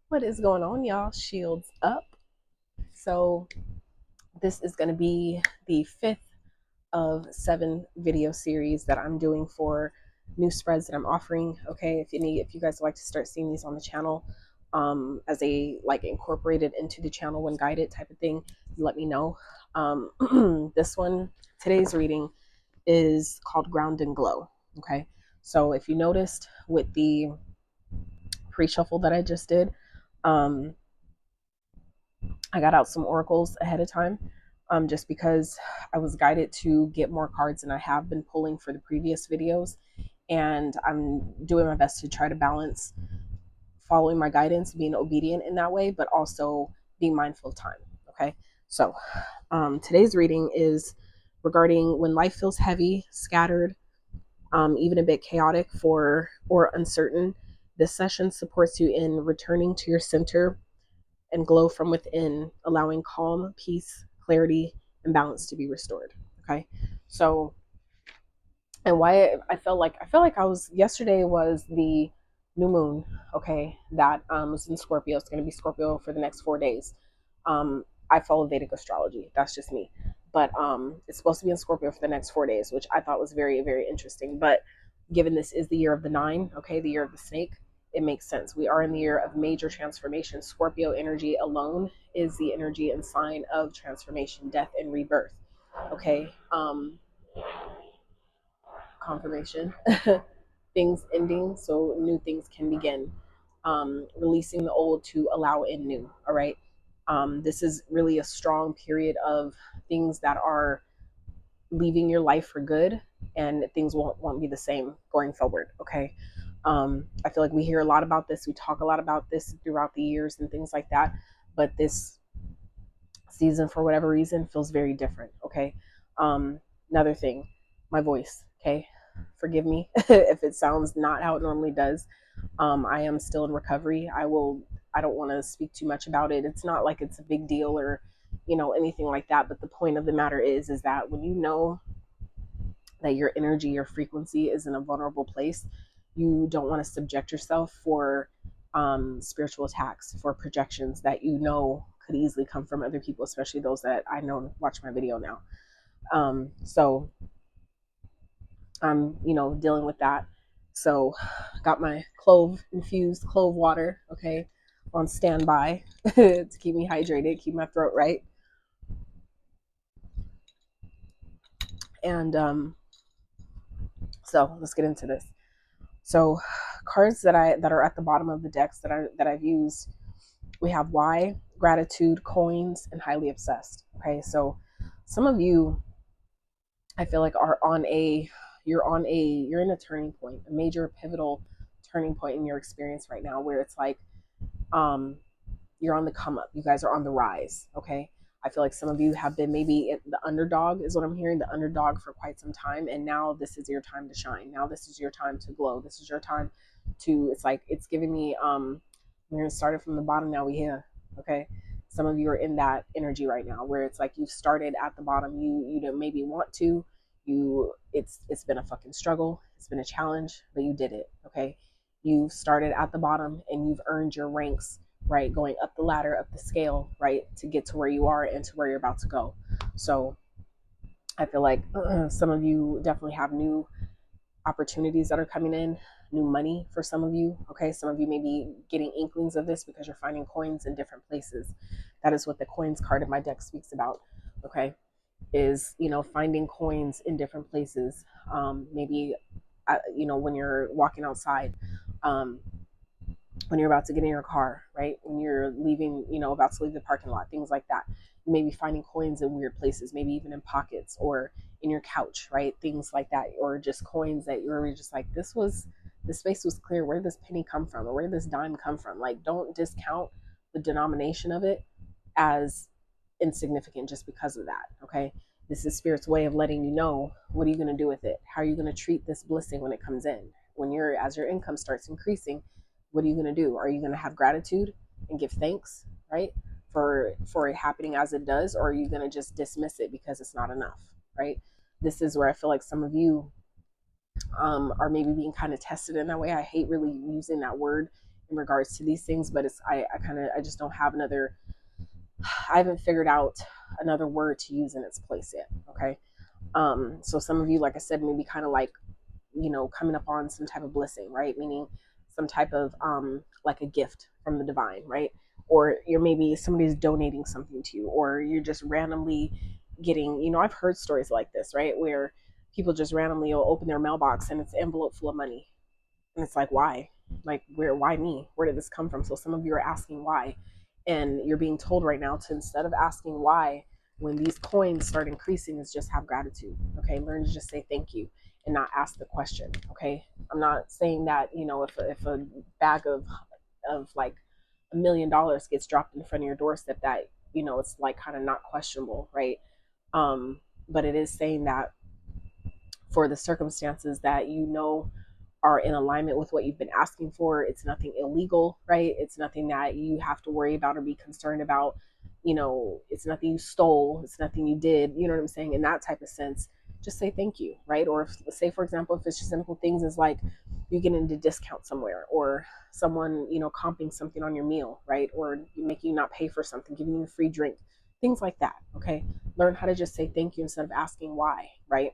What is going on, y'all? Shields up. So, this is going to be the fifth of 7 video series that I'm doing for new spreads that I'm offering. Okay, if you guys would like to start seeing these on the channel, as a like incorporated into the channel when guided type of thing, let me know. This one, today's reading is called Ground and Glow. Okay, so if you noticed with the pre-shuffle that I just did, um, I got out some oracles ahead of time, just because I was guided to get more cards than I have been pulling for the previous videos. And I'm doing my best to try to balance following my guidance, being obedient in that way, but also being mindful of time. Okay. So today's reading is regarding when life feels heavy, scattered, even a bit chaotic or uncertain. This session supports you in returning to your center and glow from within, allowing calm, peace, clarity, and balance to be restored. Okay. So, and why I felt like I was yesterday was the new moon. Okay, that was in Scorpio. It's going to be Scorpio for the next 4 days. I follow Vedic astrology. That's just me. But it's supposed to be in Scorpio for the next 4 days, which I thought was very, very interesting. But given this is the year of the nine, okay, the year of the snake, it makes sense. We are in the year of major transformation. Scorpio energy alone is the energy and sign of transformation, death, and rebirth. Okay. Confirmation. Things ending so new things can begin. Releasing the old to allow in new. All right. This is really a strong period of things that are leaving your life for good, and things won't be the same going forward. Okay. I feel like we hear a lot about this. We talk a lot about this throughout the years and things like that. But this season, for whatever reason, feels very different. Okay. Another thing, my voice. Okay. Forgive me if it sounds not how it normally does. I am still in recovery. I don't want to speak too much about it. It's not like it's a big deal or, anything like that. But the point of the matter is that when you know that your energy, your frequency is in a vulnerable place, you don't want to subject yourself for spiritual attacks, for projections that could easily come from other people, especially those that I know watch my video now. So I'm, dealing with that. So got my infused clove water, okay, on standby to keep me hydrated, keep my throat right. And so let's get into this. So cards that are at the bottom of the decks that I've used, we have why, gratitude, coins, and highly obsessed. Okay, so some of you, I feel like, you're in a turning point, a major pivotal turning point in your experience right now, where it's like um you're on the come up. You guys are on the rise. Okay. I feel like some of you have been maybe the underdog, is what I'm hearing, the underdog for quite some time. And now this is your time to shine. Now this is your time to glow. This is your time to, it's like, it's giving me, we're going to start it from the bottom. Now we here. Okay. Some of you are in that energy right now where it's like you've started at the bottom. You don't maybe want to, it's been a fucking struggle. It's been a challenge, but you did it. Okay. You started at the bottom and you've earned your ranks, right? Going up the ladder, up the scale, right? To get to where you are and to where you're about to go. So I feel like some of you definitely have new opportunities that are coming in, new money for some of you. Okay. Some of you may be getting inklings of this because you're finding coins in different places. That is what the coins card in my deck speaks about. Okay. Is, finding coins in different places. Maybe, when you're walking outside, um, when you're about to get in your car, right? When you're leaving, about to leave the parking lot, things like that. You may be finding coins in weird places, maybe even in pockets or in your couch, right? Things like that, or just coins that you're just like, this space was clear. Where did this penny come from? Or where did this dime come from? Like, don't discount the denomination of it as insignificant just because of that, okay? This is Spirit's way of letting you know, what are you going to do with it? How are you going to treat this blessing when it comes in? As your income starts increasing, what are you going to do? Are you going to have gratitude and give thanks, right? For it happening as it does, or are you going to just dismiss it because it's not enough, right? This is where I feel like some of you are maybe being kind of tested in that way. I hate really using that word in regards to these things, but I just don't have another, I haven't figured out another word to use in its place yet. Okay. So some of you, like I said, maybe kind of like, coming up on some type of blessing, right? Meaning some type of like a gift from the divine, right? Or you're maybe somebody's donating something to you, or you're just randomly getting, I've heard stories like this, right? Where people just randomly will open their mailbox and it's an envelope full of money. And it's like, why? Like, why me? Where did this come from? So some of you are asking why. And you're being told right now to, instead of asking why, when these coins start increasing, is just have gratitude. Okay. Learn to just say thank you and not ask the question. Okay. I'm not saying that, if a bag of like $1 million gets dropped in front of your doorstep, that, it's like kind of not questionable. Right. But it is saying that for the circumstances that, are in alignment with what you've been asking for, it's nothing illegal, right? It's nothing that you have to worry about or be concerned about. It's nothing you stole, it's nothing you did, you know what I'm saying? In that type of sense, just say thank you, right? Or if, say for example, if it's just simple things as like you get into discount somewhere, or someone, comping something on your meal, right? Or making you not pay for something, giving you a free drink, things like that. Okay. Learn how to just say thank you instead of asking why, right?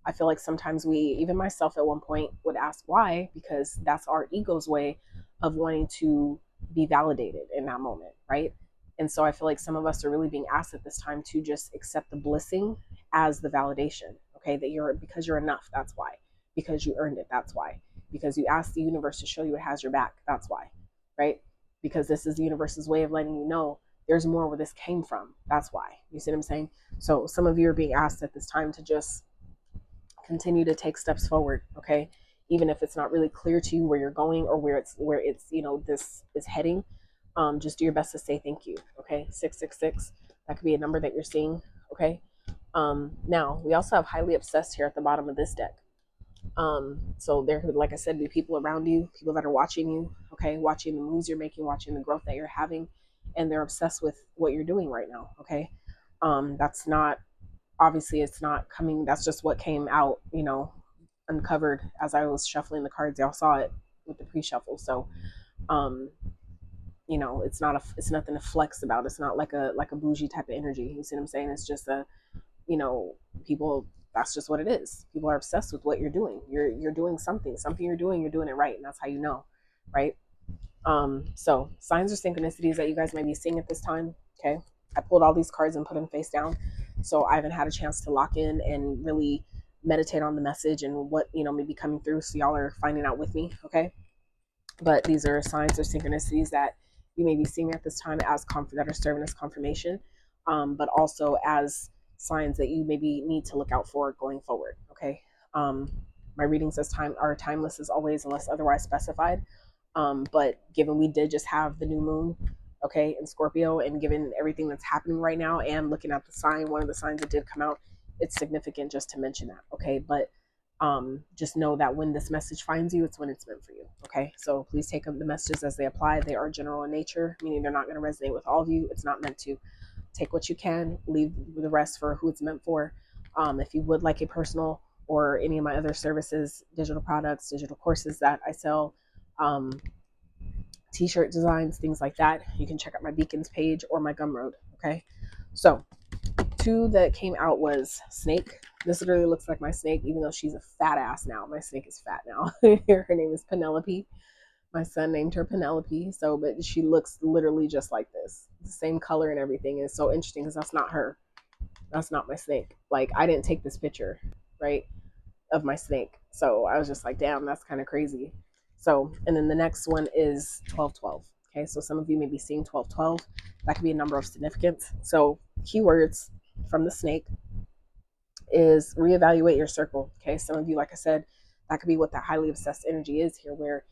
I feel like sometimes we, even myself at one point, would ask why, because that's our ego's way of wanting to be validated in that moment, right? And so I feel like some of us are really being asked at this time to just accept the blessing as the validation, okay? That because you're enough, that's why. Because you earned it, that's why. Because you asked the universe to show you it has your back, that's why, right? Because this is the universe's way of letting you know there's more where this came from, that's why. You see what I'm saying? So some of you are being asked at this time to just continue to take steps forward, okay? Even if it's not really clear to you where you're going or where it's this is heading. Just do your best to say thank you, okay? 666, that could be a number that you're seeing, okay? Now we also have highly obsessed here at the bottom of this deck. So there could, like I said, be people around you, people that are watching you, okay? Watching the moves you're making, watching the growth that you're having, and they're obsessed with what you're doing right now, okay? That's not, obviously it's not coming, that's just what came out, uncovered as I was shuffling the cards. Y'all saw it with the pre-shuffle. So it's nothing to flex about. It's not like a bougie type of energy. You see what I'm saying? It's just people, that's just what it is. People are obsessed with what you're doing. You're doing something you're doing it right, and that's how you know, right? So signs or synchronicities that you guys might be seeing at this time. Okay. I pulled all these cards and put them face down. So I haven't had a chance to lock in and really meditate on the message and what, may be coming through. So y'all are finding out with me. Okay. But these are signs or synchronicities that you may be seeing at this time as that are serving as confirmation, but also as signs that you maybe need to look out for going forward. Okay. My readings this time are timeless as always, unless otherwise specified. But given we did just have the new moon, okay, in Scorpio, and given everything that's happening right now and looking at the sign, one of the signs that did come out, it's significant just to mention that, okay? But just know that when this message finds you, it's when it's meant for you, okay? So please take the messages as they apply. They are general in nature, meaning they're not going to resonate with all of you. It's not meant to. Take what you can, leave the rest for who it's meant for. If you would like a personal or any of my other services, digital products, digital courses that I sell, t-shirt designs, things like that, you can check out my Beacons page or my Gumroad. Okay, so 2 that came out was snake. This literally looks like my snake, even though she's a fat ass now. My snake is fat now. Her name is Penelope. My son named her Penelope. So, but she looks literally just like this, the same color and everything. And it's so interesting because that's not her. That's not my snake. Like, I didn't take this picture, right, of my snake. So I was just like, damn, that's kind of crazy. So, and then the next one is 1212. Okay, so some of you may be seeing 1212. That could be a number of significance. So keywords from the snake is reevaluate your circle. Okay, some of you, like I said, that could be what that highly obsessed energy is here, where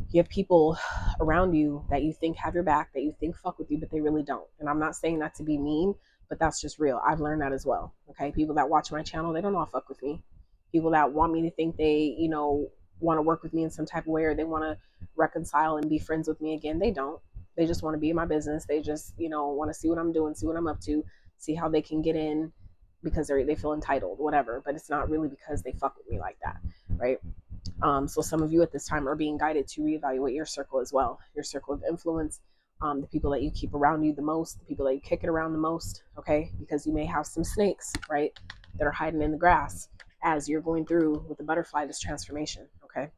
you have people around you that you think have your back, that you think fuck with you, but they really don't. And I'm not saying that to be mean, but that's just real. I've learned that as well. Okay, people that watch my channel, they don't all fuck with me. People that want me to think they, want to work with me in some type of way, or they want to reconcile and be friends with me again, they don't. They just want to be in my business. They just, want to see what I'm doing, see what I'm up to, see how they can get in because they feel entitled, whatever. But it's not really because they fuck with me like that, right? So some of you at this time are being guided to reevaluate your circle as well, your circle of influence, the people that you keep around you the most, the people that you kick it around the most, okay? Because you may have some snakes, right, that are hiding in the grass as you're going through with the butterfly this transformation, okay?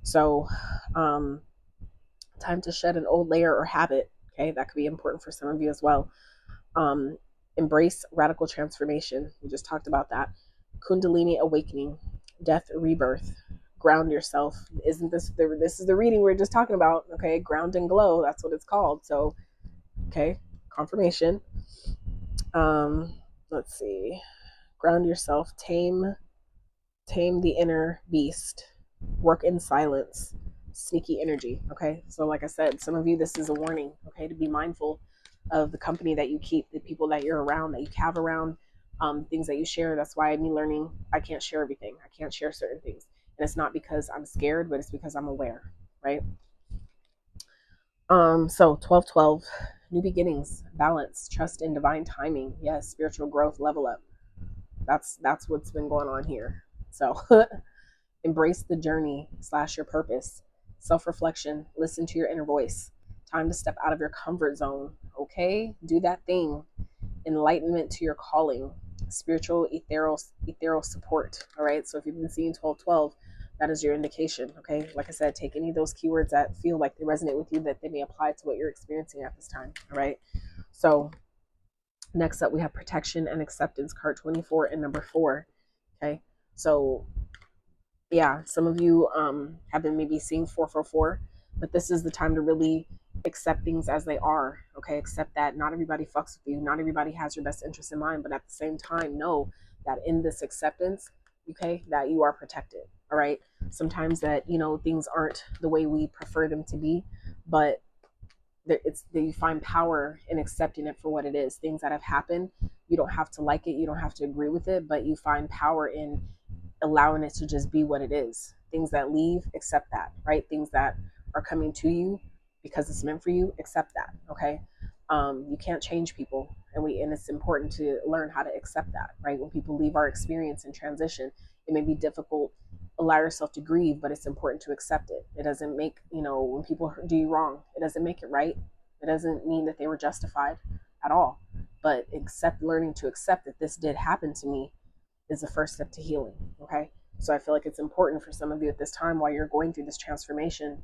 So time to shed an old layer or habit, okay? That could be important for some of you as well. Embrace radical transformation. We just talked about that. Kundalini awakening, death, rebirth. Ground yourself. Isn't this this is the reading we are just talking about? Okay, ground and glow. That's what it's called. So, okay, confirmation. Let's see. Ground yourself. Tame the inner beast. Work in silence. Sneaky energy. Okay, so like I said, some of you, this is a warning. Okay, to be mindful of the company that you keep, the people that you're around, that you have around, things that you share. That's why me learning, I can't share everything. I can't share certain things. And it's not because I'm scared, but it's because I'm aware, right? So 12-12, new beginnings, balance, trust in divine timing. Yes, spiritual growth, level up. That's what's been going on here. So embrace the journey / your purpose, self-reflection, listen to your inner voice. Time to step out of your comfort zone. Okay, do that thing. Enlightenment to your calling, spiritual ethereal support. All right, so if you've been seeing 12-12, that is your indication. Okay, like I said, take any of those keywords that feel like they resonate with you, that they may apply to what you're experiencing at this time. All right, so next up we have protection and acceptance, card 24 and number 4. Okay, so yeah, some of you have been maybe seeing 444, but this is the time to really accept things as they are. Okay, accept that not everybody fucks with you, not everybody has your best interest in mind, but at the same time know that in this acceptance, okay, that you are protected. All right, sometimes that, you know, things aren't the way we prefer them to be, but it's that you find power in accepting it for what it is. Things that have happened, you don't have to like it, you don't have to agree with it, but you find power in allowing it to just be what it is. Things that leave, accept that, right? Things that are coming to you because it's meant for you, accept that. Okay, you can't change people, and it's important to learn how to accept that, right? When people leave our experience and transition, it may be difficult. Allow yourself to grieve, but it's important to accept it. It doesn't make, you know, when people do you wrong, it doesn't make it right. It doesn't mean that they were justified at all. But learning to accept that this did happen to me is the first step to healing. Okay, so I feel like it's important for some of you at this time, while you're going through this transformation,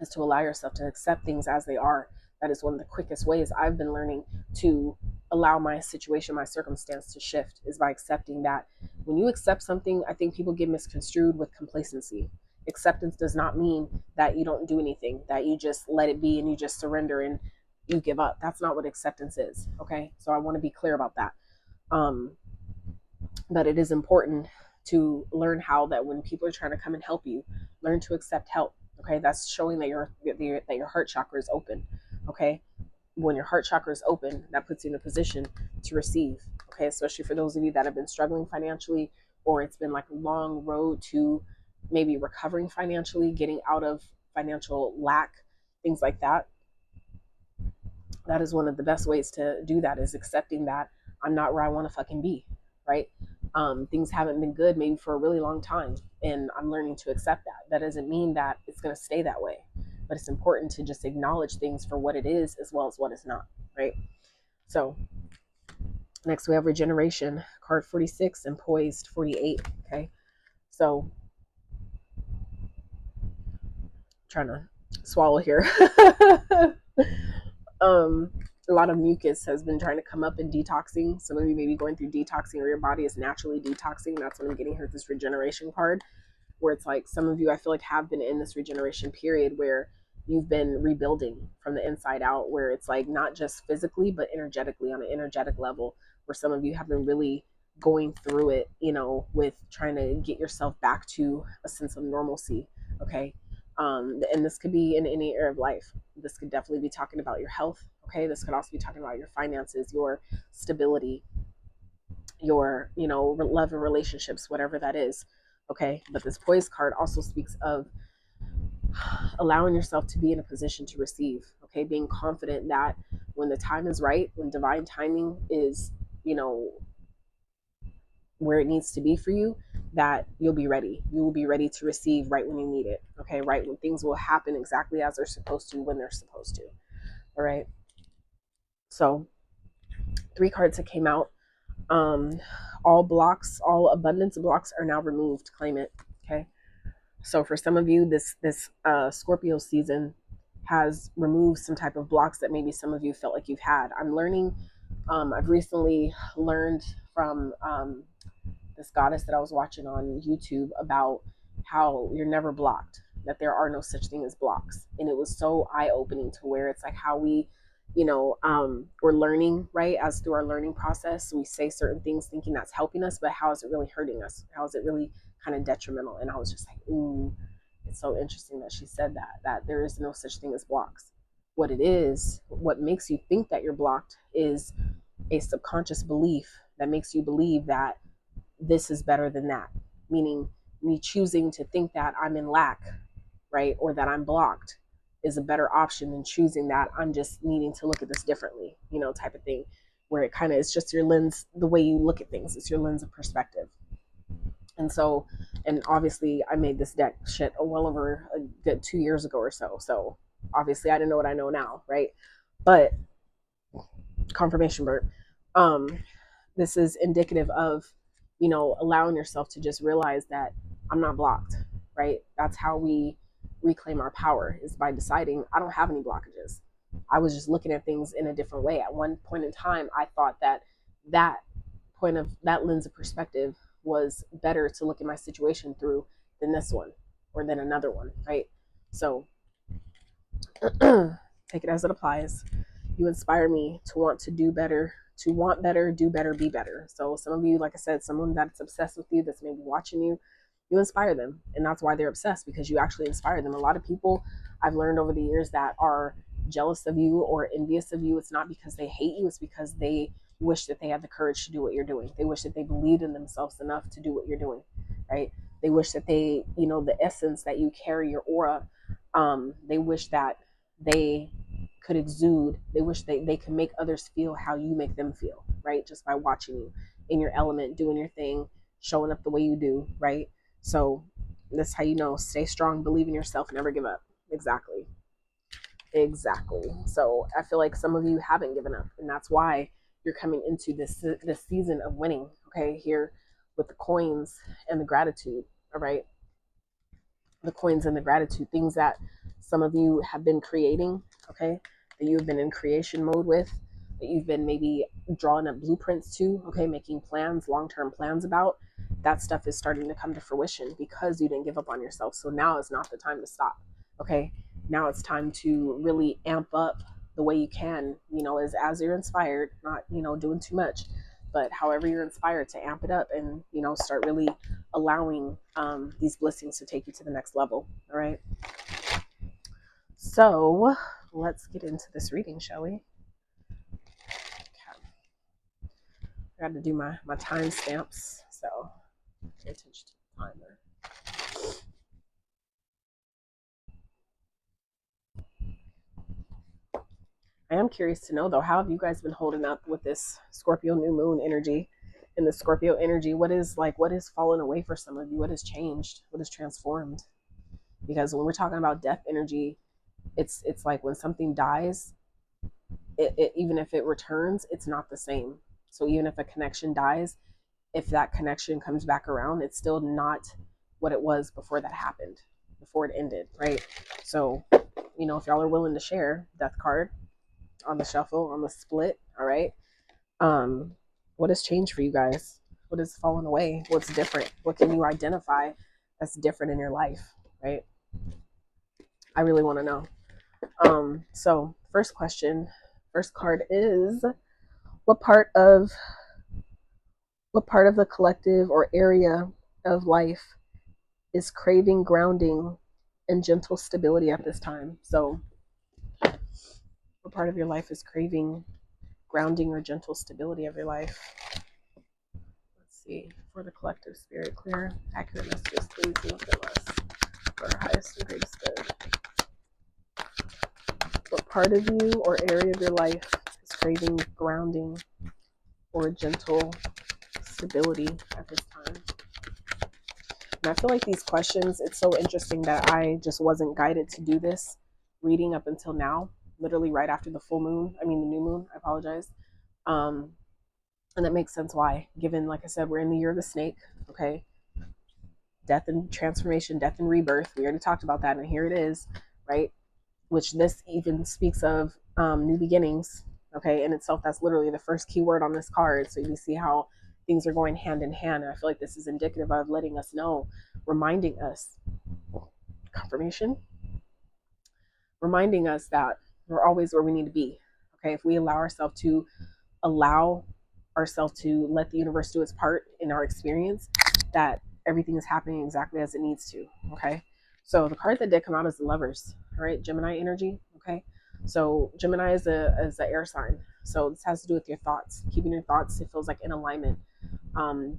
is to allow yourself to accept things as they are. That is one of the quickest ways I've been learning to allow my situation, my circumstance to shift, is by accepting that. When you accept something, I think people get misconstrued with complacency. Acceptance does not mean that you don't do anything, that you just let it be and you just surrender and you give up. That's not what acceptance is. Okay, so I want to be clear about that. But it is important to learn how that when people are trying to come and help you, learn to accept help. Okay, that's showing that your heart chakra is open. Okay, when your heart chakra is open, that puts you in a position to receive. Okay, especially for those of you that have been struggling financially, or it's been like a long road to maybe recovering financially, getting out of financial lack, things like that. That is one of the best ways to do that, is accepting that I'm not where I want to fucking be, right? Things haven't been good maybe for a really long time, and I'm learning to accept that. That doesn't mean that it's going to stay that way, but it's important to just acknowledge things for what it is as well as what is not, right? So next we have regeneration, card 46, and poised 48. Okay, so trying to swallow here. A lot of mucus has been trying to come up in detoxing. Some of you may be going through detoxing, or your body is naturally detoxing. That's what I'm getting here with this regeneration card, where it's like some of you, I feel like, have been in this regeneration period where you've been rebuilding from the inside out, where it's like not just physically but energetically, on an energetic level, where some of you have been really going through it, you know, with trying to get yourself back to a sense of normalcy. Okay, and this could be in any area of life. This could definitely be talking about your health. Okay, this could also be talking about your finances, your stability, your, you know, love and relationships, whatever that is. Okay, but this poise card also speaks of allowing yourself to be in a position to receive. Okay, being confident that when the time is right, when divine timing is, you know, where it needs to be for you, that you'll be ready. You will be ready to receive right when you need it. Okay, right when things will happen exactly as they're supposed to, when they're supposed to. All right. So 3 cards that came out. All blocks, all abundance blocks are now removed. Claim it. Okay. So for some of you, this Scorpio season has removed some type of blocks that maybe some of you felt like you've had. I'm learning. I've recently learned from this goddess that I was watching on YouTube about how you're never blocked, that there are no such thing as blocks. And it was so eye-opening to where it's like how we, we're learning, right? As through our learning process, we say certain things thinking that's helping us, but how is it really hurting us? How is it really kind of detrimental? And I was just like, ooh, it's so interesting that she said that there is no such thing as blocks. What it is, what makes you think that you're blocked is a subconscious belief that makes you believe that this is better than that, meaning me choosing to think that I'm in lack, right, or that I'm blocked is a better option than choosing that I'm just needing to look at this differently, type of thing, where it kind of is just your lens, the way you look at things. It's your lens of perspective. And so, and obviously I made this deck shit well over a good 2 years ago or so. So obviously I didn't know what I know now, right? But confirmation, Bert. This is indicative of, allowing yourself to just realize that I'm not blocked, right? That's how we reclaim our power, is by deciding I don't have any blockages. I was just looking at things in a different way. At one point in time, I thought that point of that lens of perspective was better to look at my situation through than this one or than another one, right? So take it as it applies. You inspire me to want to do better, to want better, do better, be better. So some of you, like I said, someone that's obsessed with you, that's maybe watching you, you inspire them. And that's why they're obsessed, because you actually inspire them. A lot of people I've learned over the years that are jealous of you or envious of you, it's not because they hate you, it's because they wish that they had the courage to do what you're doing. They wish that they believed in themselves enough to do what you're doing, right? They wish that they, the essence that you carry, your aura, they wish that they could exude. They wish they could make others feel how you make them feel, right? Just by watching you in your element, doing your thing, showing up the way you do, right? So that's how you know, stay strong, believe in yourself, never give up. Exactly. So I feel like some of you haven't given up, and that's why you're coming into this season of winning, okay, here with the coins and the gratitude, all right? The coins and the gratitude, things that some of you have been creating, okay, that you've been in creation mode with, that you've been maybe drawing up blueprints to, okay, making plans, long-term plans about, that stuff is starting to come to fruition because you didn't give up on yourself. So now is not the time to stop, okay? Now it's time to really amp up the way you can, as you're inspired, not, doing too much, but however you're inspired, to amp it up and, start really allowing these blessings to take you to the next level. All right. So let's get into this reading, shall we? Okay. I got to do my time stamps, so pay attention to the timer. I am curious to know, though, how have you guys been holding up with this Scorpio new moon energy? In the Scorpio energy, what is fallen away for some of you? What has changed? What has transformed? Because when we're talking about death energy, it's like when something dies, it even if it returns, it's not the same. So even if a connection dies, if that connection comes back around, it's still not what it was before that happened, before it ended, right? So, if y'all are willing to share, death card on the shuffle, on the split, all right? What has changed for you guys? What has fallen away? What's different? What can you identify that's different in your life, right? I really want to know. So first card is, what part of the collective or area of life is craving grounding and gentle stability at this time? So what part of your life is craving grounding or gentle stability of your life? Let's see. For the collective spirit, clear, accurate messages, please, and nothing less. For our highest and greatest good. What part of you or area of your life is craving grounding or gentle stability at this time? And I feel like these questions, it's so interesting that I just wasn't guided to do this reading up until now, literally right after the full moon. I mean, the new moon, I apologize. And that makes sense why, given, like I said, we're in the year of the snake, okay? Death and transformation, death and rebirth. We already talked about that, and here it is, right? Which this even speaks of new beginnings, okay? In itself, that's literally the first keyword on this card. So you see how things are going hand in hand. And I feel like this is indicative of letting us know, reminding us, confirmation, reminding us that we're always where we need to be, okay? If we allow ourselves to let the universe do its part in our experience, that everything is happening exactly as it needs to, okay? So the card that did come out is the Lovers, all right? Gemini energy, okay? So Gemini is a air sign. So this has to do with your thoughts, keeping your thoughts, it feels like, in alignment,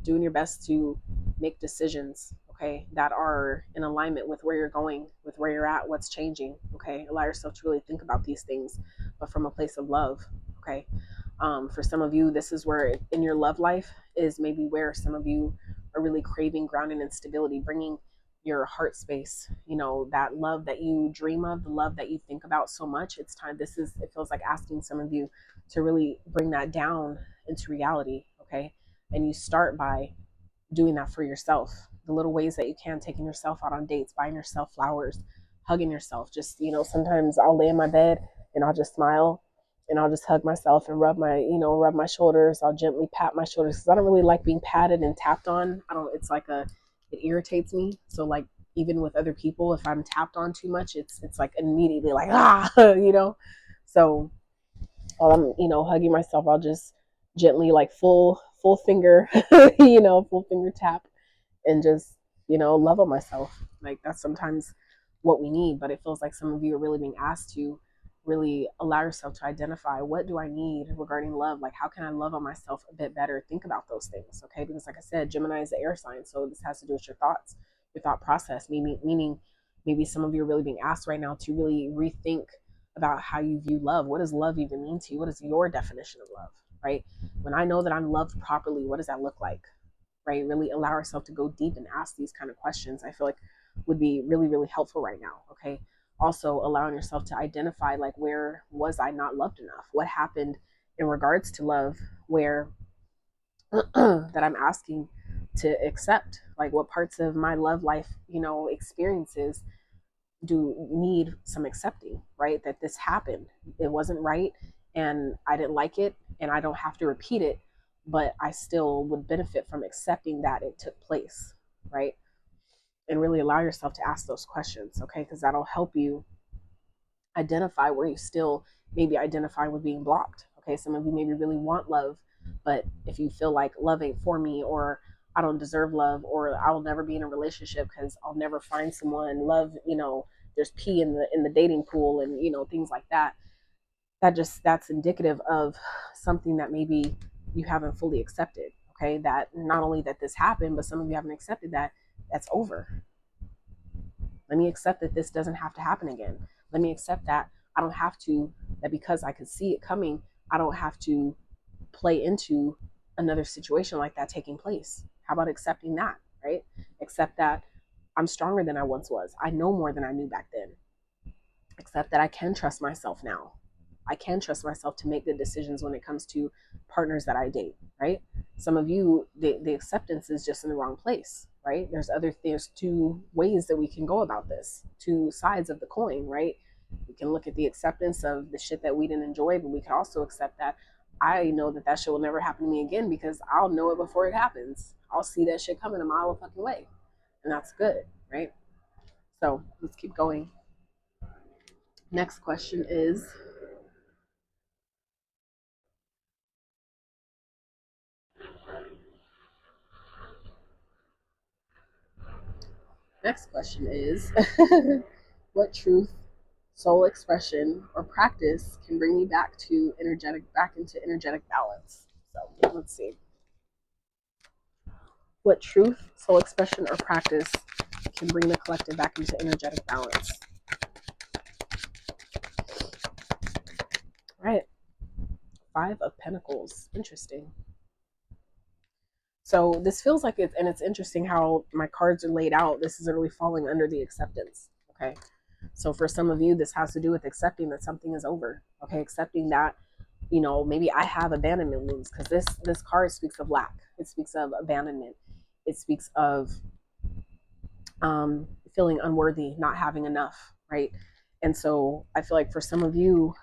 doing your best to make decisions, okay, that are in alignment with where you're going, with where you're at, what's changing, okay? Allow yourself to really think about these things, but from a place of love, okay? For some of you, this is where in your love life is maybe where some of you are really craving grounding and stability, bringing your heart space, you know, that love that you dream of, the love that you think about so much. It's time. It feels like asking some of you to really bring that down into reality, okay? And you start by doing that for yourself. The little ways that you can, taking yourself out on dates, buying yourself flowers, hugging yourself. Just, you know, sometimes I'll lay in my bed and I'll just smile and I'll just hug myself and rub my shoulders. I'll gently pat my shoulders because I don't really like being patted and tapped on. It irritates me. So like even with other people, if I'm tapped on too much, it's like immediately like, you know? So while I'm, hugging myself, I'll just gently like full finger, full finger tap and just, love on myself. Like that's sometimes what we need, but it feels like some of you are really being asked to really allow yourself to identify, what do I need regarding love? Like, how can I love on myself a bit better? Think about those things, okay? Because like I said, Gemini is the air sign, so this has to do with your thoughts, your thought process, meaning maybe some of you are really being asked right now to really rethink about how you view love. What does love even mean to you? What is your definition of love, right? When I know that I'm loved properly, what does that look like, right? Really allow ourselves to go deep and ask these kind of questions. I feel like would be really, really helpful right now, okay? Also allowing yourself to identify, like, where was I not loved enough? What happened in regards to love where that I'm asking to accept? Like, what parts of my love life, experiences do need some accepting, right? That this happened, it wasn't right, and I didn't like it, and I don't have to repeat it, but I still would benefit from accepting that it took place, right? And really allow yourself to ask those questions, okay? Because that'll help you identify where you still maybe identify with being blocked, okay? Some of you maybe really want love, but if you feel like love ain't for me, or I don't deserve love, or I will never be in a relationship because I'll never find someone, love, there's pee in the dating pool, and things like that. That's indicative of something that maybe you haven't fully accepted, okay? That not only that this happened, but some of you haven't accepted that that's over. Let me accept that this doesn't have to happen again. Let me accept that I don't have to, that because I could see it coming, I don't have to play into another situation like that taking place. How about accepting that, right? Accept that I'm stronger than I once was. I know more than I knew back then. Accept that I can trust myself now. I can trust myself to make good decisions when it comes to partners that I date, right? Some of you, the acceptance is just in the wrong place, right? There's two ways that we can go about this, two sides of the coin, right? We can look at the acceptance of the shit that we didn't enjoy, but we can also accept that I know that shit will never happen to me again because I'll know it before it happens. I'll see that shit coming a mile a fucking way. And that's good, right? So let's keep going. Next question is, what truth, soul expression, or practice can bring you back into energetic balance? So let's see. What truth, soul expression, or practice can bring the collective back into energetic balance? Right. 5 of Pentacles. Interesting. So this feels like it's, and it's interesting how my cards are laid out. This is really falling under the acceptance. Okay. So for some of you, this has to do with accepting that something is over. Okay. Accepting that, you know, maybe I have abandonment wounds, because this card speaks of lack. It speaks of abandonment. It speaks of feeling unworthy, not having enough, right? And so I feel like for some of you,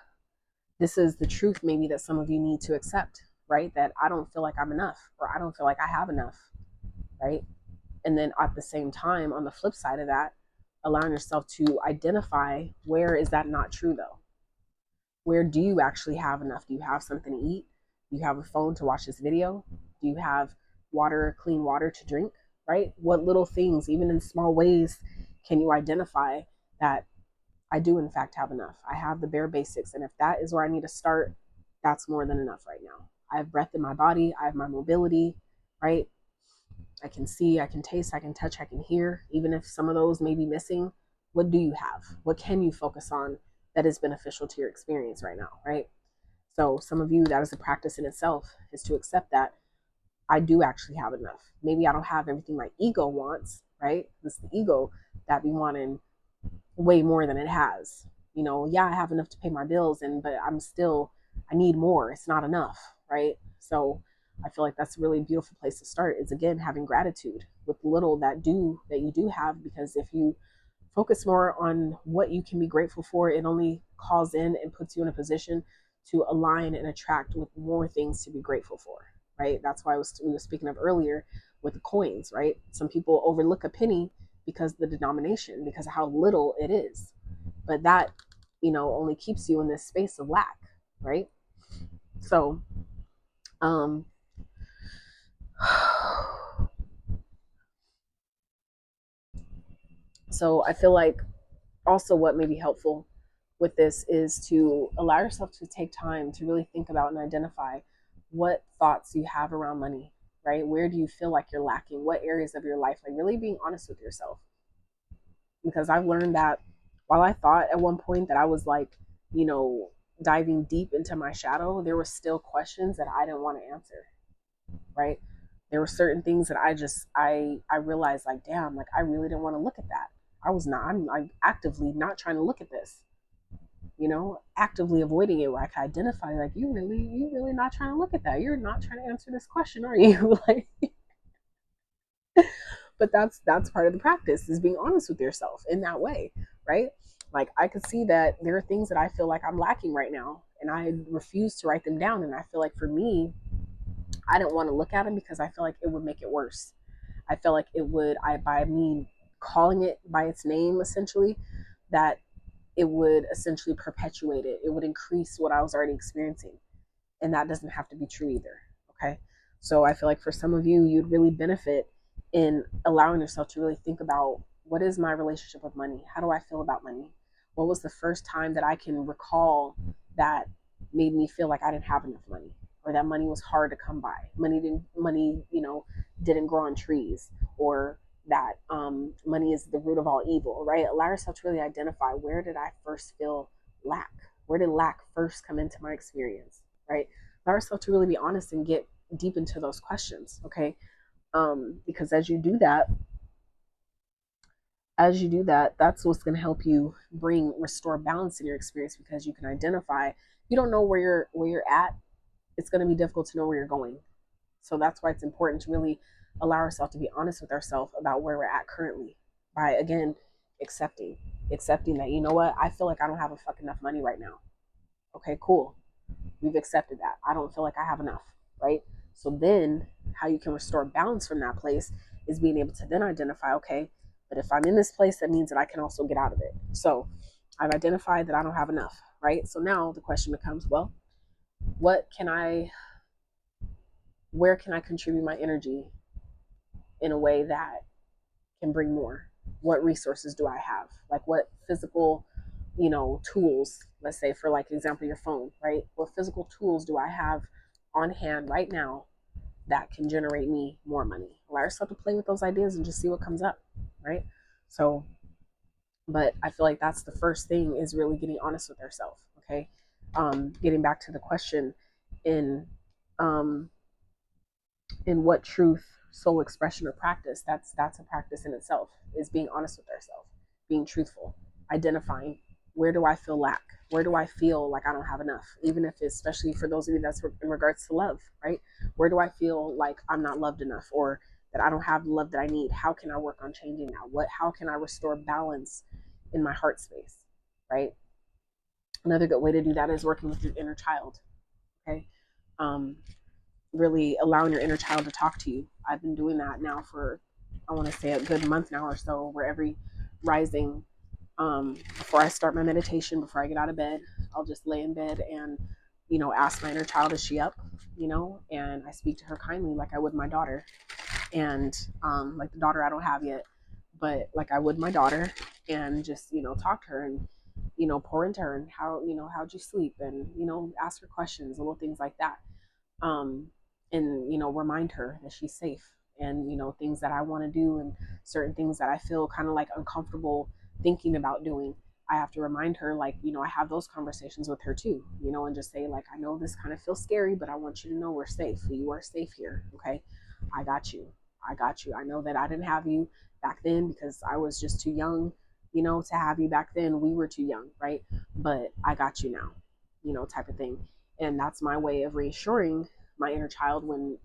this is the truth maybe that some of you need to accept, right? That I don't feel like I'm enough, or I don't feel like I have enough, right? And then at the same time, on the flip side of that, allowing yourself to identify, where is that not true though? Where do you actually have enough? Do you have something to eat? Do you have a phone to watch this video? Do you have water, clean water to drink, right? What little things, even in small ways, can you identify that I do in fact have enough? I have the bare basics. And if that is where I need to start, that's more than enough right now. I have breath in my body. I have my mobility, right? I can see, I can taste, I can touch, I can hear. Even if some of those may be missing, what do you have? What can you focus on that is beneficial to your experience right now, right? So some of you, that is a practice in itself, is to accept that I do actually have enough. Maybe I don't have everything my ego wants, right? It's the ego that be wanting way more than it has. You know, yeah, I have enough to pay my bills, but I need more. It's not enough, right? So I feel like that's a really beautiful place to start, is again having gratitude with little that you do have, because if you focus more on what you can be grateful for, it only calls in and puts you in a position to align and attract with more things to be grateful for, right? That's why we were speaking of earlier with the coins, right? Some people overlook a penny because of the denomination, because of how little it is. But that, you know, only keeps you in this space of lack, right? So, so I feel like also what may be helpful with this is to allow yourself to take time to really think about and identify what thoughts you have around money, right? Where do you feel like you're lacking? What areas of your life? Like really being honest with yourself. Because I've learned that while I thought at one point that I was like, you know, diving deep into my shadow, there were still questions that I didn't want to answer, right? There were certain things that I realized, like, damn, like I really didn't want to look at that. I'm actively not trying to look at this, you know, actively avoiding it, where I can identify, like, you really not trying to look at that. You're not trying to answer this question, are you? Like, but that's part of the practice, is being honest with yourself in that way, right? Like I could see that there are things that I feel like I'm lacking right now, and I refuse to write them down. And I feel like for me, I didn't want to look at them because I feel like it would make it worse. I felt like it would, by me calling it by its name, essentially, that it would essentially perpetuate it. It would increase what I was already experiencing. And that doesn't have to be true either. Okay. So I feel like for some of you, you'd really benefit in allowing yourself to really think about, what is my relationship with money? How do I feel about money? What was the first time that I can recall that made me feel like I didn't have enough money, or that money was hard to come by? Money, you know, didn't grow on trees, or that money is the root of all evil, right? Allow yourself to really identify, where did I first feel lack? Where did lack first come into my experience, right? Allow yourself to really be honest and get deep into those questions, okay? Because as you do that, that's what's going to help you restore balance in your experience, because you can identify. You don't know where you're at, it's going to be difficult to know where you're going. So that's why it's important to really allow ourselves to be honest with ourselves about where we're at currently, by again accepting that, you know what, I feel like I don't have enough money right now. Okay, cool. We've accepted that. I don't feel like I have enough, right? So then how you can restore balance from that place is being able to then identify, okay, but if I'm in this place, that means that I can also get out of it. So I've identified that I don't have enough, right? So now the question becomes, well, where can I contribute my energy in a way that can bring more? What resources do I have? Like what physical, you know, tools, let's say for like example, your phone, right? What physical tools do I have on hand right now that can generate me more money? Allow yourself to play with those ideas and just see what comes up, right? So, but I feel like that's the first thing, is really getting honest with ourselves, okay? Getting back to the question, in what truth soul expression or practice, that's a practice in itself, is being honest with ourselves, being truthful, identifying where do I feel lack, where do I feel like I don't have enough, even if it's, especially for those of you that's in regards to love, right? Where do I feel like I'm not loved enough, or that I don't have the love that I need? How can I work on changing that? How can I restore balance in my heart space, right? Another good way to do that is working with your inner child, okay? Really allowing your inner child to talk to you. I've been doing that now for, I want to say, a good month now or so, where every rising, before I start my meditation, before I get out of bed, I'll just lay in bed and, ask my inner child, is she up? And I speak to her kindly like I would my daughter. And like the daughter I don't have yet, but like I would my daughter, and just, talk to her and, pour into her, and how'd you sleep? And, ask her questions, little things like that. And, remind her that she's safe, and, things that I want to do, and certain things that I feel kind of like uncomfortable thinking about doing. I have to remind her, like, I have those conversations with her too, and just say, like, I know this kind of feels scary, but I want you to know we're safe. You are safe here. Okay. I got you. I got you. I know that I didn't have you back then because I was just too young, to have you back then. We were too young, right? But I got you now, type of thing. And that's my way of reassuring my inner child when,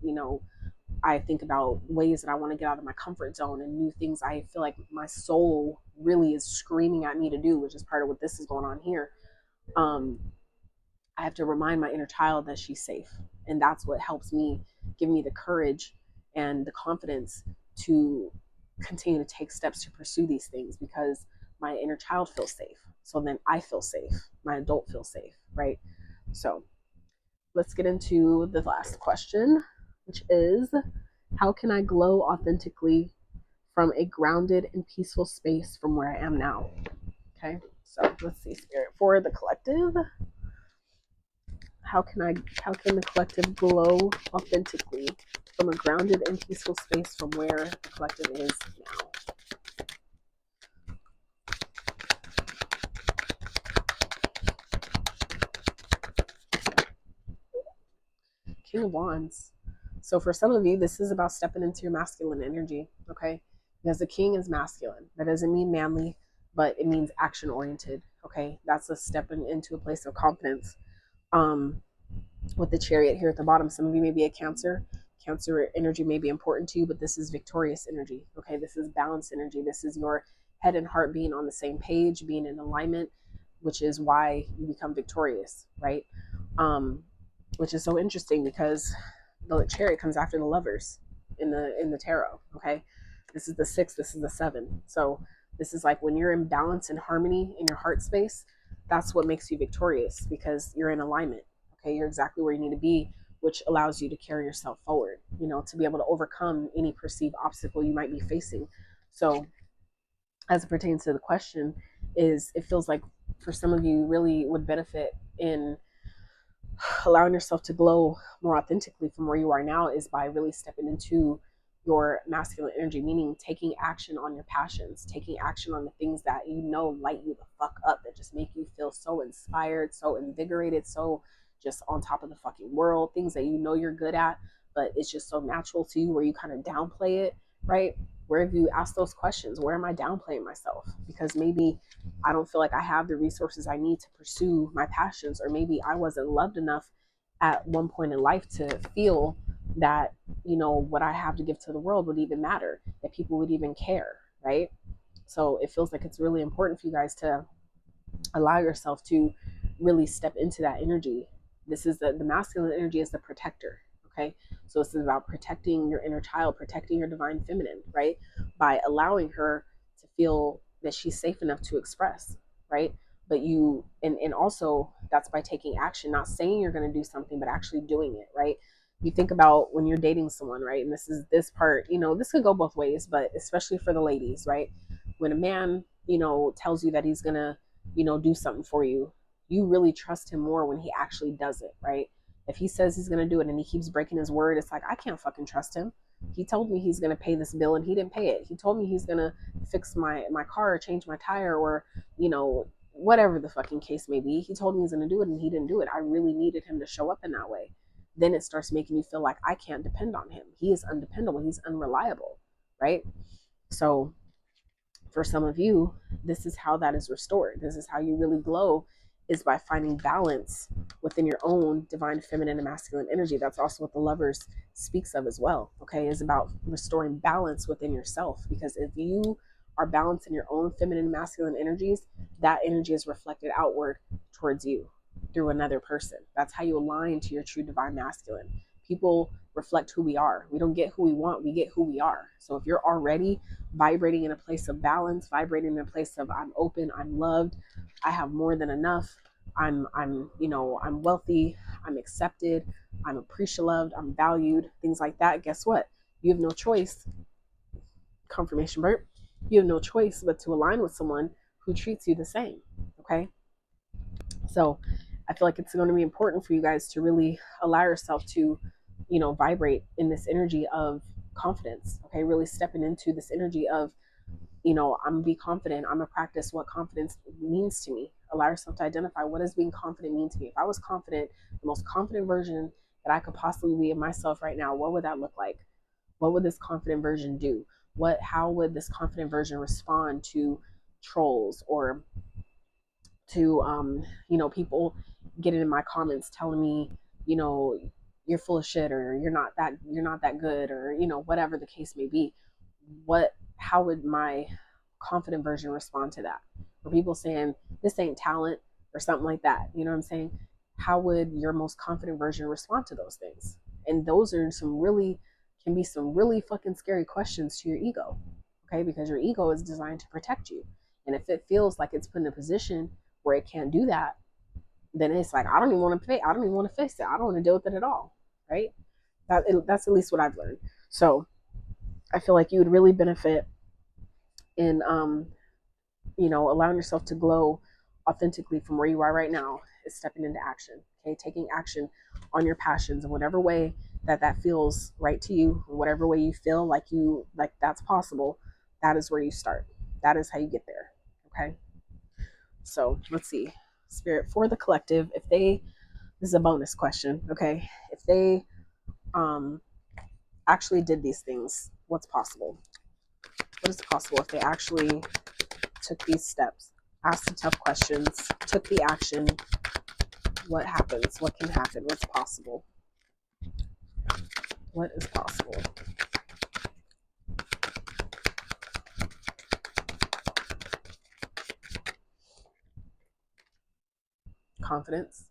I think about ways that I want to get out of my comfort zone and new things I feel like my soul really is screaming at me to do, which is part of what this is going on here. I have to remind my inner child that she's safe. And that's what helps me, give me the courage and the confidence to continue to take steps to pursue these things, because my inner child feels safe. So then I feel safe. My adult feels safe, right? So let's get into the last question, which is, how can I glow authentically from a grounded and peaceful space from where I am now? Okay, so let's see, Spirit, for the collective. How can the collective glow authentically from a grounded and peaceful space from where the collective is now? King of Wands. So for some of you, this is about stepping into your masculine energy, okay? Because the king is masculine. That doesn't mean manly, but it means action oriented, okay? That's a stepping into a place of confidence. With the Chariot here at the bottom, some of you may be a Cancer. Cancer energy may be important to you, but this is victorious energy, okay? This is balanced energy. This is your head and heart being on the same page, being in alignment, which is why you become victorious, right? Which is so interesting because the Chariot comes after the Lovers in the tarot, okay? This is the 6, this is the 7. So this is like when you're in balance and harmony in your heart space, that's what makes you victorious, because you're in alignment, okay? You're exactly where you need to be, which allows you to carry yourself forward, to be able to overcome any perceived obstacle you might be facing. So as it pertains to the question, is it feels like for some of you really would benefit in allowing yourself to glow more authentically from where you are now is by really stepping into your masculine energy, meaning taking action on your passions, taking action on the things that light you the fuck up, that just make you feel so inspired, so invigorated, so just on top of the fucking world, things that you're good at, but it's just so natural to you where you kind of downplay it, right? Where have you asked those questions? Where am I downplaying myself? Because maybe I don't feel like I have the resources I need to pursue my passions, or maybe I wasn't loved enough at one point in life to feel that, what I have to give to the world would even matter, that people would even care, right? So it feels like it's really important for you guys to allow yourself to really step into that energy. This is the masculine energy is the protector, okay? So this is about protecting your inner child, protecting your divine feminine, right? By allowing her to feel that she's safe enough to express, right? But and also that's by taking action, not saying you're going to do something, but actually doing it, right? You think about when you're dating someone, right? And this part, this could go both ways, but especially for the ladies, right? When a man, tells you that he's going to, do something for you, you really trust him more when he actually does it, right? If he says he's going to do it and he keeps breaking his word, it's like, I can't fucking trust him. He told me he's going to pay this bill and he didn't pay it. He told me he's going to fix my car or change my tire, or, whatever the fucking case may be. He told me he's going to do it and he didn't do it. I really needed him to show up in that way. then it starts making you feel like I can't depend on him. He is undependable. He's unreliable, right? So for some of you, this is how that is restored. This is how you really glow, is by finding balance within your own divine feminine and masculine energy. That's also what the Lovers speaks of as well, okay? Is about restoring balance within yourself. Because if you are balanced in your own feminine and masculine energies, that energy is reflected outward towards you through another person. That's how you align to your true divine masculine. People reflect who we are. We don't get who we want, we get who we are. So if you're already vibrating in a place of balance, vibrating in a place of I'm open, I'm loved, I have more than enough, I'm I'm wealthy, I'm accepted, I'm appreciated, I'm valued, things like that, guess what? You have no choice. Confirmation burp. You have no choice but to align with someone who treats you the same. Okay? So I feel like it's going to be important for you guys to really allow yourself to, vibrate in this energy of confidence. Okay, really stepping into this energy of, I'm gonna be confident. I'm gonna practice what confidence means to me. Allow yourself to identify, what does being confident mean to me? If I was confident, the most confident version that I could possibly be of myself right now, what would that look like? What would this confident version do? How would this confident version respond to trolls, or to people getting in my comments telling me, you're full of shit, or you're not that good, or whatever the case may be? How would my confident version respond to that? Or people saying this ain't talent or something like that, you know what I'm saying? How would your most confident version respond to those things? And those are can be some really fucking scary questions to your ego, okay? Because your ego is designed to protect you. And if it feels like it's put in a position where it can't do that, then it's like, I don't even want to pay. I don't even want to face it. I don't want to deal with it at all, right? That's at least what I've learned. So I feel like you would really benefit in, allowing yourself to glow authentically from where you are right now, is stepping into action. Okay, taking action on your passions in whatever way that feels right to you, whatever way you feel like that's possible. That is where you start. That is how you get there. Okay. So let's see, Spirit, for the collective, this is a bonus question. Okay, if they actually did these things, what's possible? What is possible if they actually took these steps, asked the tough questions, took the action? What happens? What can happen? What's possible? What is possible? Confidence.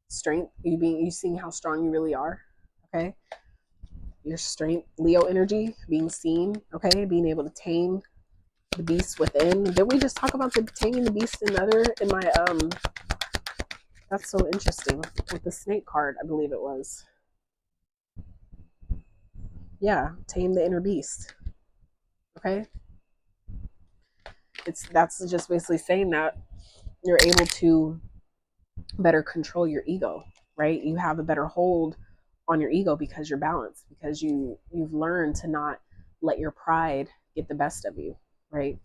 Strength. You seeing how strong you really are. Okay. Your strength, Leo energy, being seen. Okay. Being able to tame the beast within. Did we just talk about taming the beast in my that's so interesting, with the snake card, I believe it was. Yeah, tame the inner beast. Okay, that's just basically saying that you're able to better control your ego, right? You have a better hold on your ego because you're balanced, because you've learned to not let your pride get the best of you, right?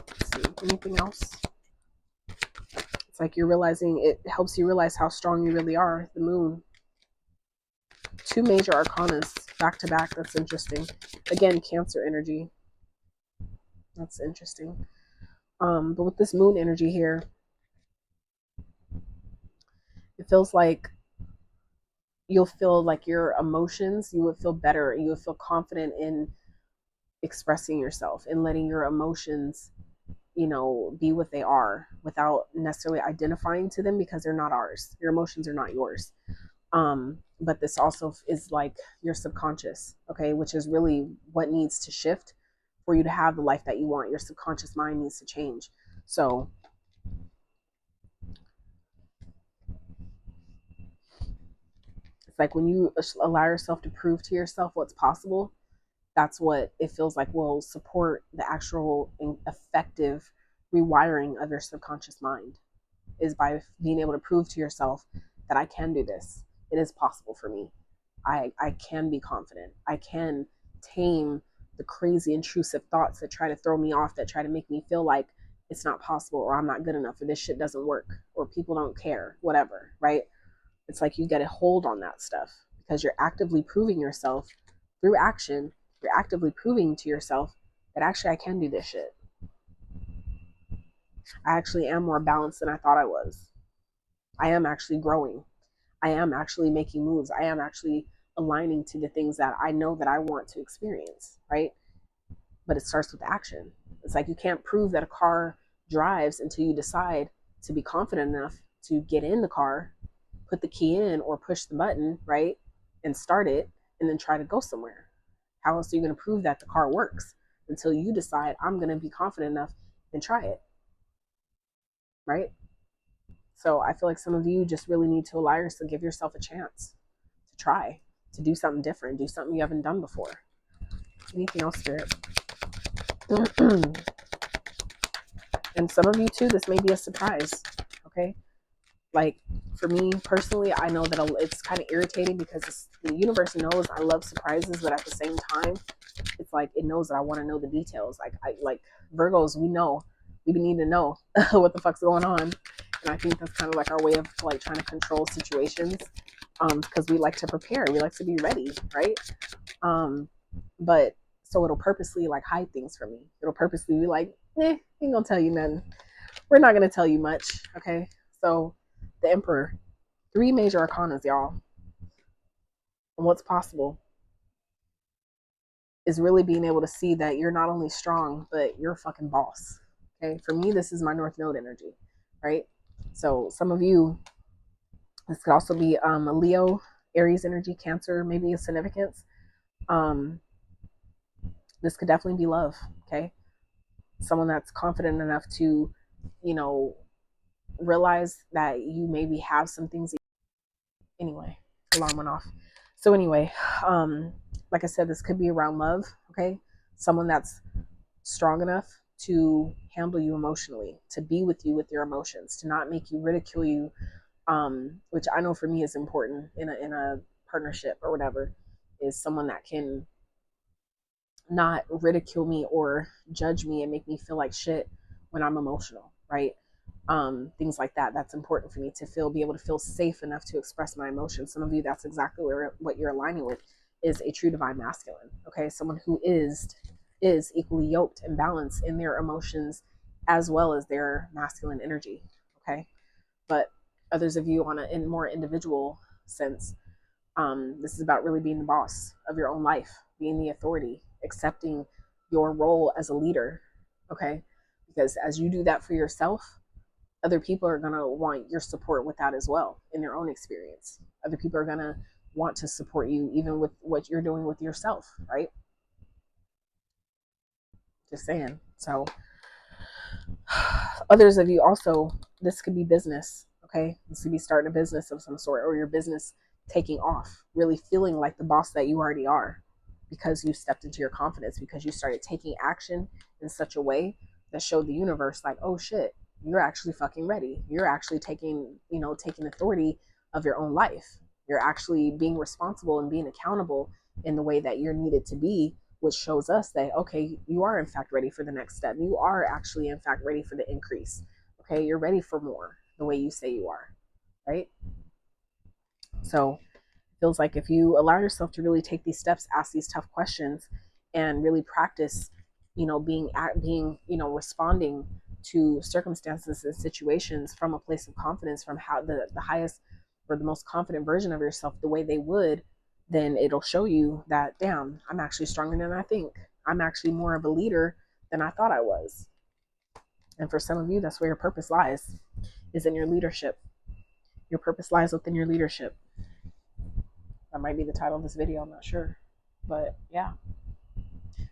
Let's see, anything else? It's like you're realizing, it helps you realize how strong you really are. The moon. 2 major arcanas back to back. That's interesting. Again, Cancer energy. That's interesting. But with this moon energy here, it feels like you'll feel like your emotions, you would feel better. You would feel confident in expressing yourself and letting your emotions, be what they are, without necessarily identifying to them, because they're not ours. Your emotions are not yours. But this also is like your subconscious, okay, which is really what needs to shift for you to have the life that you want. Your subconscious mind needs to change. So it's like when you allow yourself to prove to yourself what's possible, that's what it feels like will support the actual effective rewiring of your subconscious mind, is by being able to prove to yourself that I can do this. It is possible for me. I can be confident. I can tame the crazy intrusive thoughts that try to throw me off, that try to make me feel like it's not possible, or I'm not good enough, or this shit doesn't work, or people don't care, whatever, right? It's like you get a hold on that stuff because you're actively proving yourself through action. You're actively proving to yourself that actually I can do this shit. I actually am more balanced than I thought I was. I am actually growing. I am actually making moves. I am actually aligning to the things that I know that I want to experience, right? But it starts with action. It's like you can't prove that a car drives until you decide to be confident enough to get in the car, put the key in or push the button, right? And start it and then try to go somewhere. How else are you going to prove that the car works until you decide I'm going to be confident enough and try it, right? So I feel like some of you just really need to allow yourself, give yourself a chance to try, to do something different, do something you haven't done before. Anything else, Spirit? And some of you too, this may be a surprise, okay? Like for me personally, I know that it's kind of irritating because the universe knows I love surprises, but at the same time, it's like it knows that I want to know the details. Like Virgos, we need to know what the fuck's going on, and I think that's kind of like our way of like trying to control situations, because we like to prepare, we like to be ready, right? But so it'll purposely like hide things from me. It'll purposely be like, ain't gonna tell you nothing. We're not gonna tell you much, okay? So the Emperor, 3 major arcanas, y'all. And what's possible is really being able to see that you're not only strong, but you're a fucking boss. Okay. For me, this is my North Node energy, right? So some of you, this could also be a Leo, Aries energy, Cancer, maybe a significance. This could definitely be love. Okay. Someone that's confident enough to, realize that you maybe have some things. Anyway, alarm went off. So anyway, like I said, this could be around love, okay? Someone that's strong enough to handle you emotionally, to be with you with your emotions, to not make you ridicule you, which I know for me is important in a partnership or whatever, is someone that can not ridicule me or judge me and make me feel like shit when I'm emotional, right? Things like that. That's important for me to be able to feel safe enough to express my emotions. Some of you, that's exactly what you're aligning with, is a true divine masculine. Okay, someone who is equally yoked and balanced in their emotions as well as their masculine energy. Okay, but others of you on a more individual sense, this is about really being the boss of your own life, being the authority, accepting your role as a leader. Okay, because as you do that for yourself, other people are going to want your support with that as well in their own experience. Other people are going to want to support you even with what you're doing with yourself, right? Just saying. So others of you also, this could be business, okay? This could be starting a business of some sort, or your business taking off, really feeling like the boss that you already are because you stepped into your confidence, because you started taking action in such a way that showed the universe like, oh shit, you're actually fucking ready. You're actually taking authority of your own life. You're actually being responsible and being accountable in the way that you're needed to be, which shows us that, okay, you are in fact ready for the next step. You are actually in fact ready for the increase. Okay, you're ready for more the way you say you are, right? So it feels like if you allow yourself to really take these steps, ask these tough questions, and really practice, responding to circumstances and situations from a place of confidence, from how the highest or the most confident version of yourself, the way they would, then it'll show you that, damn, I'm actually stronger than I think. I'm actually more of a leader than I thought I was. And for some of you, that's where your purpose lies, is in your leadership. Your purpose lies within your leadership. That might be the title of this video, I'm not sure. But yeah.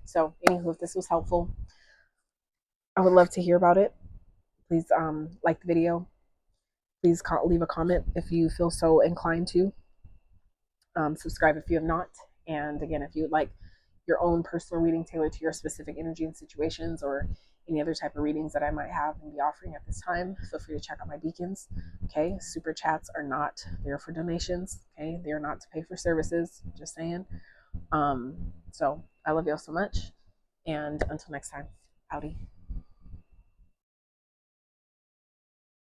So anywho, if this was helpful, I would love to hear about it. Please like the video. Please leave a comment if you feel so inclined to. Subscribe if you have not. And again, if you would like your own personal reading tailored to your specific energy and situations, or any other type of readings that I might have and be offering at this time, feel free to check out my beacons. Okay, super chats are not there for donations. Okay, they are not to pay for services. Just saying. So I love y'all so much, and until next time, howdy.